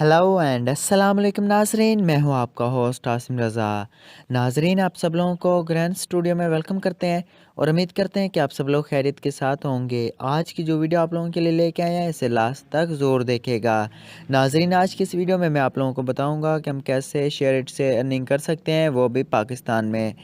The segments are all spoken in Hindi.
हेलो एंड अस्सलाम वालेकुम नाजरीन, मैं हूं आपका होस्ट आसिम रज़ा। नाजरीन, आप सब लोगों को ग्रैंड स्टूडियो में वेलकम करते हैं और उम्मीद करते हैं कि आप सब लोग खैरियत के साथ होंगे। आज की जो वीडियो आप लोगों के लिए लेके आए हैं इसे लास्ट तक ज़रूर देखेगा। नाजरीन, आज की इस वीडियो में मैं आप लोगों को बताऊंगा कि हम कैसे शेयरेट से अर्निंग कर सकते हैं, वो भी पाकिस्तान में।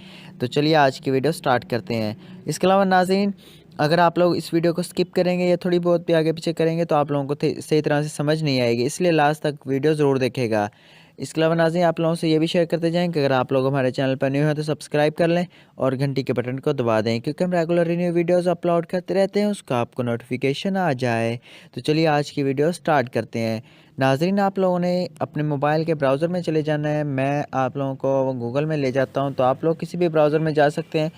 तो चलिए आज की वीडियो स्टार्ट करते हैं। इसके अलावा नाजरीन, अगर आप लोग इस वीडियो को स्किप करेंगे या थोड़ी बहुत भी आगे पीछे करेंगे तो आप लोगों को सही तरह से समझ नहीं आएगी, इसलिए लास्ट तक वीडियो ज़रूर देखेगा। इसके अलावा नाज़रीन, आप लोगों से ये भी शेयर करते जाएं कि अगर आप लोग हमारे चैनल पर न्यू हैं तो सब्सक्राइब कर लें और घंटी के बटन को दबा दें, क्योंकि हम रेगुलर न्यू वीडियोज़ अपलोड करते रहते हैं, उसका आपको नोटिफिकेशन आ जाए। तो चलिए आज की वीडियो स्टार्ट करते हैं। नाज़रीन, आप लोगों ने अपने मोबाइल के ब्राउज़र में चले जाना है। मैं आप लोगों को गूगल में ले जाता हूँ, तो आप लोग किसी भी ब्राउज़र में जा सकते हैं।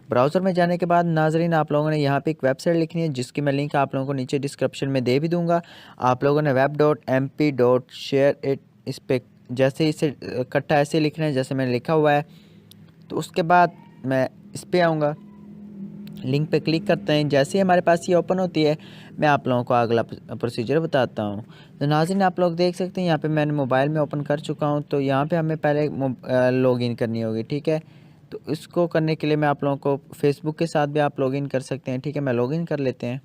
ब्राउज़र में जाने के बाद नाजरीन, आप लोगों ने यहाँ पे एक वेबसाइट लिखनी है, जिसकी मैं लिंक आप लोगों को नीचे डिस्क्रिप्शन में दे भी दूंगा। आप लोगों ने web.mp.shareit इस पे जैसे इसे इकट्ठा ऐसे लिखना है जैसे मैंने लिखा हुआ है। तो उसके बाद मैं इस पे आऊँगा, लिंक पे क्लिक करते हैं। जैसे ही हमारे पास ये ओपन होती है, मैं आप लोगों को अगला प्रोसीजर बताता हूँ। तो नाज़रीन, आप लोग देख सकते हैं यहाँ पे मैंने मोबाइल में ओपन कर चुका हूँ। तो यहाँ पे हमें पहले लॉगिन करनी होगी, ठीक है। तो इसको करने के लिए मैं आप लोगों को फेसबुक के साथ भी आप लॉगिन कर सकते हैं, ठीक है। मैं लॉगिन कर लेते हैं।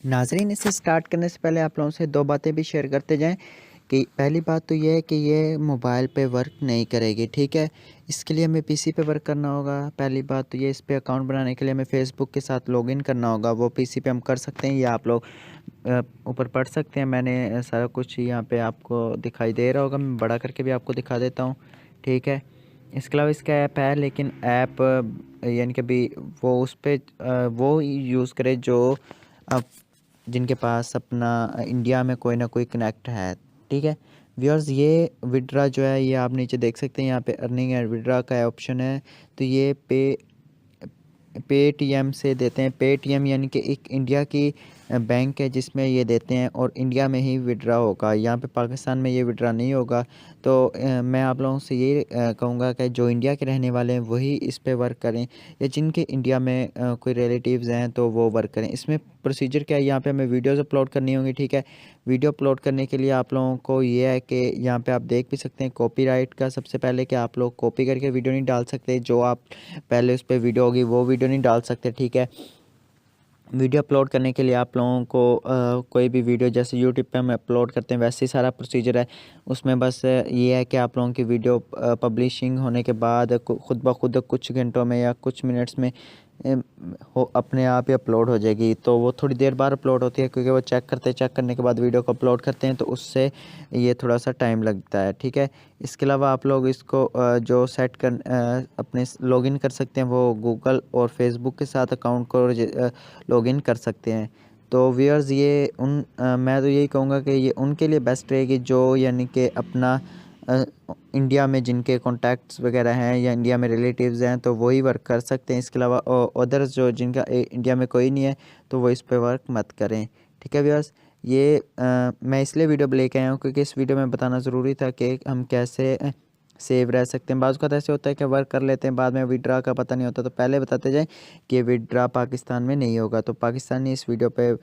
नाज़रीन, इसे स्टार्ट करने से पहले आप लोगों से दो बातें भी शेयर करते जाएं कि पहली बात तो ये है कि ये मोबाइल पे वर्क नहीं करेगी, ठीक है। इसके लिए हमें पीसी पे वर्क करना होगा। पहली बात तो ये, इस पे अकाउंट बनाने के लिए हमें फेसबुक के साथ लॉगिन करना होगा। वो पीसी पे हम कर सकते हैं, या आप लोग ऊपर पढ़ सकते हैं। मैंने सारा कुछ यहाँ पे आपको दिखाई दे रहा होगा, मैं बड़ा करके भी आपको दिखा देता हूँ, ठीक है। इसके अलावा इसका ऐप है, लेकिन ऐप यानी कि अभी वो उस पर वो यूज़ करे जो आप जिनके पास अपना इंडिया में कोई ना कोई कनेक्ट है, ठीक है। व्यूअर्स, ये विड्रा जो है, ये आप नीचे देख सकते हैं, यहाँ पे अर्निंग एंड विड्रा का ऑप्शन है। तो ये पेटीएम से देते हैं। पेटीएम यानी कि एक इंडिया की बैंक है जिसमें ये देते हैं, और इंडिया में ही विड्रा होगा। यहाँ पे पाकिस्तान में ये विड्रा नहीं होगा। तो मैं आप लोगों से ये कहूँगा कि जो इंडिया के रहने वाले हैं वही इस पे वर्क करें, या जिनके इंडिया में कोई रिलेटिव्स हैं तो वो वर्क करें। इसमें प्रोसीजर क्या है, यहाँ पे हमें वीडियोज़ अपलोड करनी होंगी, ठीक है। वीडियो अपलोड करने के लिए आप लोगों को ये है कि यहाँ पे आप देख भी सकते हैं कॉपीराइट का। सबसे पहले कि आप लोग कॉपी करके वीडियो नहीं डाल सकते, जो आप पहले उस पर वीडियो होगी वो वीडियो नहीं डाल सकते, ठीक है। वीडियो अपलोड करने के लिए आप लोगों को कोई भी वीडियो जैसे यूट्यूब पे हम अपलोड करते हैं वैसे ही सारा प्रोसीजर है। उसमें बस ये है कि आप लोगों की वीडियो पब्लिशिंग होने के बाद खुद ब खुद कुछ घंटों में या कुछ मिनट्स में अपने आप ही अपलोड हो जाएगी। तो वो थोड़ी देर बाद अपलोड होती है, क्योंकि वो चेक करने के बाद वीडियो को अपलोड करते हैं, तो उससे ये थोड़ा सा टाइम लगता है, ठीक है। इसके अलावा आप लोग इसको जो सेट कर अपने लॉगिन कर सकते हैं, वो गूगल और फेसबुक के साथ अकाउंट को लॉगिन कर सकते हैं। तो व्यूअर्स, ये मैं तो यही कहूँगा कि ये उनके लिए बेस्ट रहेगी जो यानी कि अपना इंडिया में जिनके कॉन्टैक्ट्स वगैरह हैं या इंडिया में रिलेटिव्स हैं, तो वही वर्क कर सकते हैं। इसके अलावा अदर्स जो जिनका इंडिया में कोई नहीं है, तो वो इस पे वर्क मत करें, ठीक है व्यूअर्स। ये मैं इसलिए वीडियो लेके आया हूँ क्योंकि इस वीडियो में बताना ज़रूरी था कि हम कैसे सेव रह सकते हैं। बाज़ का ऐसे होता है कि वर्क कर लेते हैं, बाद में विड्रा का पता नहीं होता, तो पहले बताते जाएं कि विड्रा पाकिस्तान में नहीं होगा। तो पाकिस्तानी इस वीडियो पे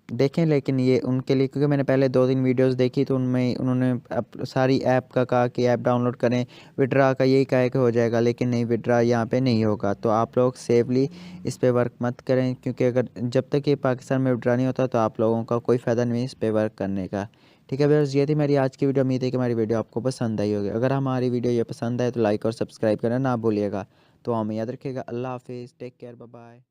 देखें, लेकिन ये उनके लिए, क्योंकि मैंने पहले 2-3 वीडियोस देखी तो उनमें उन्होंने सारी ऐप का कहा कि ऐप डाउनलोड करें, विड्रा का यही कहा कि हो जाएगा, लेकिन नहीं, विड्रा यहाँ पे नहीं होगा। तो आप लोग सेफली इस पे वर्क मत करें, क्योंकि अगर जब तक ये पाकिस्तान में विड्रा नहीं होता तो आप लोगों का कोई फ़ायदा नहीं है इस पे वर्क करने का, ठीक है। बस ये थी मेरी आज की वीडियो। उम्मीद है कि हमारी वीडियो आपको पसंद आई होगी। अगर हमारी वीडियो ये पसंद आए तो लाइक और सब्सक्राइब करना ना भूलिएगा। तो हमें याद रखिएगा। अल्लाह हाफिज़, टेक केयर, बाय बाय।